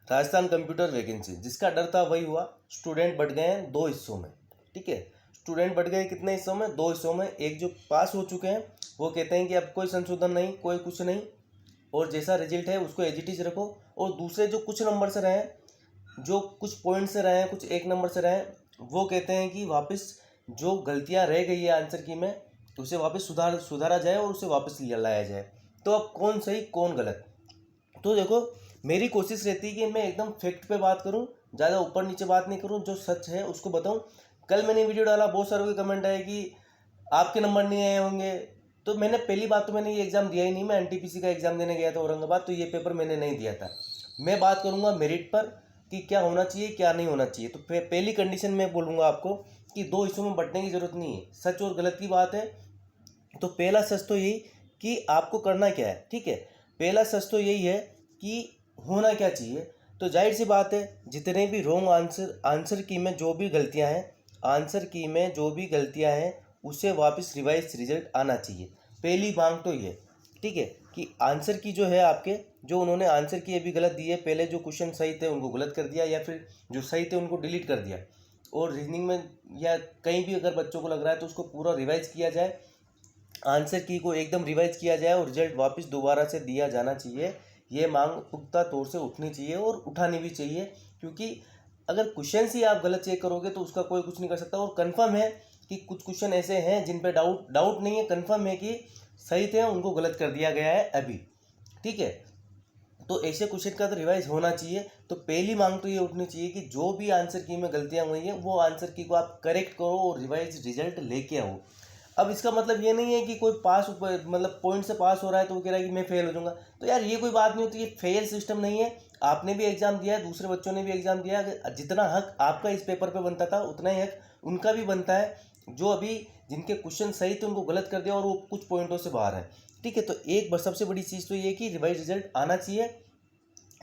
Rajasthan computer vacancy, जिसका डर था वही हुआ। स्टूडेंट बढ़ गए हैं 2 हिस्सों में, ठीक है। स्टूडेंट बढ़ गए कितने हिस्सों में? 2 हिस्सों में। एक जो पास हो चुके हैं वो कहते हैं कि अब कोई संशोधन नहीं, कोई कुछ नहीं, और जैसा रिजल्ट है उसको एज इट इज रखो। और दूसरे जो कुछ नंबर से रहे हैं, जो कुछ पॉइंट से रहे हैं, कुछ एक नंबर से रहे हैं, वो कहते हैं कि वापस जो गलतियां रह गई है आंसर की में, उसे वापस सुधारा जाए और उसे वापस लाया जाए। तो अब कौन सही कौन गलत? तो देखो, मेरी कोशिश रहती है कि मैं एकदम फैक्ट पे बात करूं, ज़्यादा ऊपर नीचे बात नहीं करूं, जो सच है उसको बताऊं। कल मैंने वीडियो डाला, बहुत सारों के कमेंट आए कि आपके नंबर नहीं आए होंगे। तो मैंने पहली बात तो मैंने ये एग्ज़ाम दिया ही नहीं। मैं एनटीपीसी का एग्ज़ाम देने गया था औरंगाबाद, तो ये पेपर मैंने नहीं दिया था। मैं बात करूंगा मेरिट पर कि क्या होना चाहिए क्या नहीं होना चाहिए। तो पहली कंडीशन मैं बोलूँगा आपको कि 2 हिस्सों में बंटने की ज़रूरत नहीं है। सच और गलत की बात है। तो पहला सच तो यही कि आपको करना क्या है, ठीक है। पहला सच तो यही है कि होना क्या चाहिए। तो जाहिर सी बात है, जितने भी रॉन्ग आंसर की में जो भी गलतियां हैं, आंसर की में जो भी गलतियां हैं, उसे वापस रिवाइज रिजल्ट आना चाहिए। पहली मांग तो ये, ठीक है, कि आंसर की जो है आपके, जो उन्होंने आंसर की अभी गलत दिए, पहले जो क्वेश्चन सही थे उनको गलत कर दिया, या फिर जो सही थे उनको डिलीट कर दिया, और रीजनिंग में या कहीं भी अगर बच्चों को लग रहा है तो उसको पूरा रिवाइज किया जाए, आंसर की को एकदम रिवाइज किया जाए और रिजल्ट वापस दोबारा से दिया जाना चाहिए। ये मांग पुख्ता तौर से उठनी चाहिए और उठानी भी चाहिए, क्योंकि अगर क्वेश्चन ही आप गलत चेक करोगे तो उसका कोई कुछ नहीं कर सकता। और कंफर्म है कि कुछ क्वेश्चन ऐसे हैं जिन पे डाउट नहीं है, कंफर्म है कि सही थे, उनको गलत कर दिया गया है अभी, ठीक है। तो ऐसे क्वेश्चन का तो रिवाइज होना चाहिए। तो पहली मांग तो ये उठनी चाहिए कि जो भी आंसर की में गलतियां हुई हैं वो आंसर की को आप करेक्ट करो और रिवाइज रिजल्ट लेके आओ। अब इसका मतलब ये नहीं है कि कोई मतलब पॉइंट से पास हो रहा है तो वो कह रहा है कि मैं फेल हो जाऊंगा। तो यार ये कोई बात नहीं होती, ये फेल सिस्टम नहीं है। आपने भी एग्जाम दिया है, दूसरे बच्चों ने भी एग्जाम दिया है। जितना हक आपका इस पेपर पे बनता था उतना ही हक उनका भी बनता है। जो अभी जिनके क्वेश्चन सही थे उनको गलत कर दिया और वो कुछ पॉइंटों से बाहर है, ठीक है। तो एक सबसे बड़ी चीज़ तो ये कि रिवाइज रिजल्ट आना चाहिए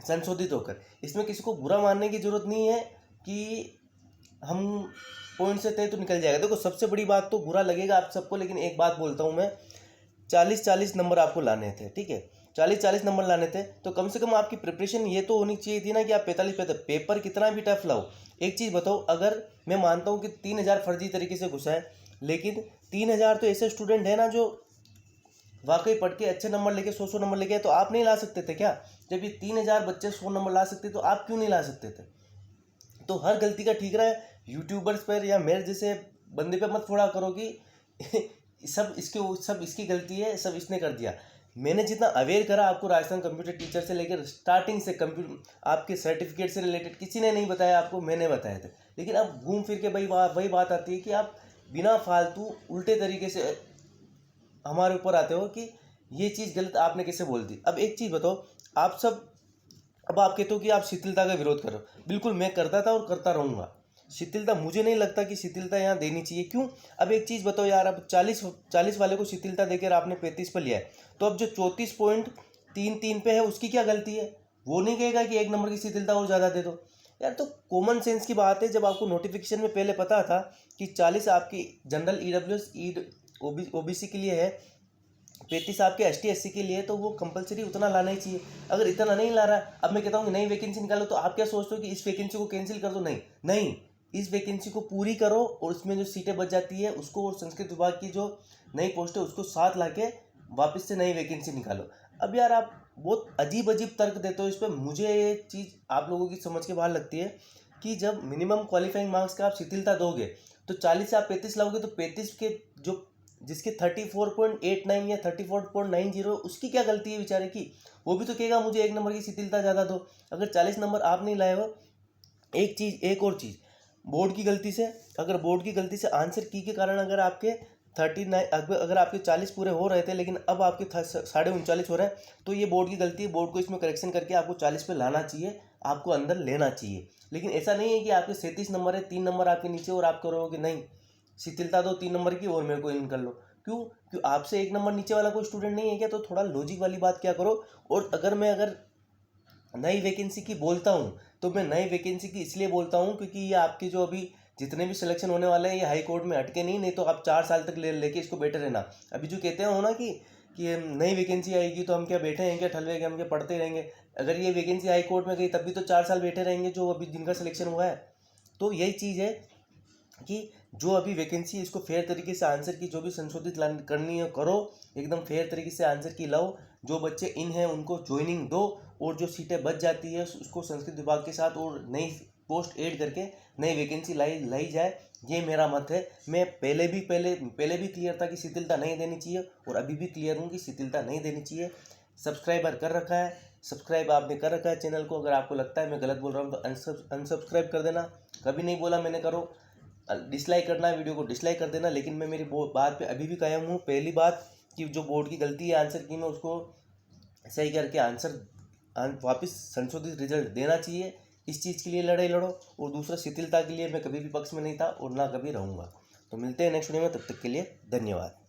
संशोधित होकर। इसमें किसी को बुरा मानने की जरूरत नहीं है कि हम पॉइंट से थे तो निकल जाएगा। देखो, सबसे बड़ी बात तो बुरा लगेगा आप सबको, लेकिन एक बात बोलता हूँ मैं, 40-40 नंबर आपको लाने थे, ठीक है। 40-40 नंबर लाने थे तो कम से कम आपकी प्रिपरेशन ये तो होनी चाहिए थी ना कि आप 45 पेपर कितना भी टफ लाओ। एक चीज़ बताओ, अगर मैं मानता हूँ कि 3000 फर्जी तरीके से घुसा है, लेकिन 3000 तो ऐसे स्टूडेंट है ना जो वाकई पढ़ के अच्छे नंबर लेके 100 नंबर लेके, तो आप नहीं ला सकते थे क्या? जब ये 3000 बच्चे 100 नंबर ला सकते तो आप क्यों नहीं ला सकते थे? तो हर गलती का ठीक रहा है यूट्यूबर्स पर या मेरे जैसे बंदे पे मत फोड़ा करो कि सब इसकी गलती है, सब इसने कर दिया। मैंने जितना अवेयर करा आपको राजस्थान कंप्यूटर टीचर से लेकर स्टार्टिंग से, कंप्यूटर आपके सर्टिफिकेट से रिलेटेड किसी ने नहीं बताया आपको, मैंने बताया था। लेकिन अब घूम फिर के वही बात आती है कि आप बिना फालतू उल्टे तरीके से हमारे ऊपर आते हो कि ये चीज़ गलत आपने कैसे बोल दी। अब एक चीज़ बताओ, आप सब, अब आप कहते हो कि आप शिथिलता का विरोध कर रहे हो। बिल्कुल, मैं करता था और करता रहूँगा। शिथिलता, मुझे नहीं लगता कि शिथिलता यहाँ देनी चाहिए। क्यों? अब एक चीज़ बताओ यार, अब 40 वाले को शिथिलता देकर आपने 35 पर लिया है, तो अब जो 34.33 पे है उसकी क्या गलती है? वो नहीं कहेगा कि एक नंबर की शिथिलता और ज़्यादा दे दो यार। तो कॉमन सेंस की बात है। जब आपको नोटिफिकेशन में पहले पता था कि 40 आपकी जनरल EWS OBC के लिए है, 35 आपके ST SC के लिए, तो वो कंपलसरी उतना लाना ही चाहिए। अगर इतना नहीं ला रहा, अब मैं कहता हूँ कि नई वैकेंसी निकालो, तो आप क्या सोचते हो कि इस वैकेंसी को कैंसिल कर दो? नहीं नहीं, इस वैकेंसी को पूरी करो और उसमें जो सीटें बच जाती है उसको, और संस्कृत विभाग की जो नई पोस्ट है उसको साथ ला के वापस से नई वैकेंसी निकालो। अब यार आप बहुत अजीब अजीब तर्क देते हो इस पर। मुझे एक चीज़ आप लोगों की समझ के बाहर लगती है कि जब मिनिमम क्वालिफाइंग मार्क्स का आप शिथिलता दोगे तो 40 से आप 35 लाओगे, तो 35 के जो जिसके 34.89 या 34.90, उसकी क्या गलती है बेचारे की? वो भी तो कहेगा मुझे एक नंबर की शिथिलता ज़्यादा दो। अगर 40 नंबर आप नहीं लाए हो, एक और चीज़, बोर्ड की गलती से, अगर बोर्ड की गलती से आंसर की के कारण अगर आपके 39, अगर आपके 40 पूरे हो रहे थे लेकिन अब आपके 39.5 हो रहे हैं, तो ये बोर्ड की गलती है। बोर्ड को इसमें करेक्शन करके आपको 40 पे लाना चाहिए, आपको अंदर लेना चाहिए। लेकिन ऐसा नहीं है कि आपके 37 नंबर है, 3 नंबर आपके नीचे, और आप करोगे कि नहीं शिथिलता दो 3 नंबर की और मेरे को इन कर लो। क्यों आपसे 1 नंबर नीचे वाला कोई स्टूडेंट नहीं है क्या? तो थोड़ा लॉजिक वाली बात क्या करो। और अगर नई वैकेंसी की बोलता हूँ तो मैं नई वैकेंसी की इसलिए बोलता हूँ क्योंकि ये आपके जो अभी जितने भी सिलेक्शन होने वाले हैं ये हाई कोर्ट में अटके नहीं तो आप 4 साल तक लेके इसको बैठे रहना। अभी जो कहते हो ना कि नई वैकेंसी आएगी तो हम क्या बैठे हैं क्या, ठलवे के हम क्या पढ़ते रहेंगे? अगर ये वैकेंसी हाई कोर्ट में गई तब भी तो 4 साल बैठे रहेंगे जो अभी जिनका सिलेक्शन हुआ है। तो यही चीज़ है कि जो अभी वैकेंसी इसको फेयर तरीके से आंसर की जो भी संशोधित करनी है करो, एकदम फेयर तरीके से आंसर की लाओ। जो बच्चे इन हैं उनको ज्वाइनिंग दो, और जो सीटें बच जाती है उसको संस्कृत विभाग के साथ और नई पोस्ट ऐड करके नई वैकेंसी लाई जाए। ये मेरा मत है। मैं पहले भी क्लियर था कि शिथिलता नहीं देनी चाहिए, और अभी भी क्लियर हूँ कि शिथिलता नहीं देनी चाहिए। सब्सक्राइबर कर रखा है, सब्सक्राइब आपने कर रखा है चैनल को। अगर आपको लगता है मैं गलत बोल रहा हूँ तो अनसब्सक्राइब कर देना। कभी नहीं बोला मैंने करो। डिसलाइक करना है वीडियो को डिसलाइक कर देना, लेकिन मैं मेरी बात पे अभी भी कायम हूँ। पहली बात कि जो बोर्ड की गलती है आंसर की में उसको सही करके आंसर वापस संशोधित रिजल्ट देना चाहिए। इस चीज़ के लिए लड़ाई लड़ो। और दूसरा, शिथिलता के लिए मैं कभी भी पक्ष में नहीं था और ना कभी रहूँगा। तो मिलते हैं नेक्स्ट वीडियो में, तब तक के लिए धन्यवाद।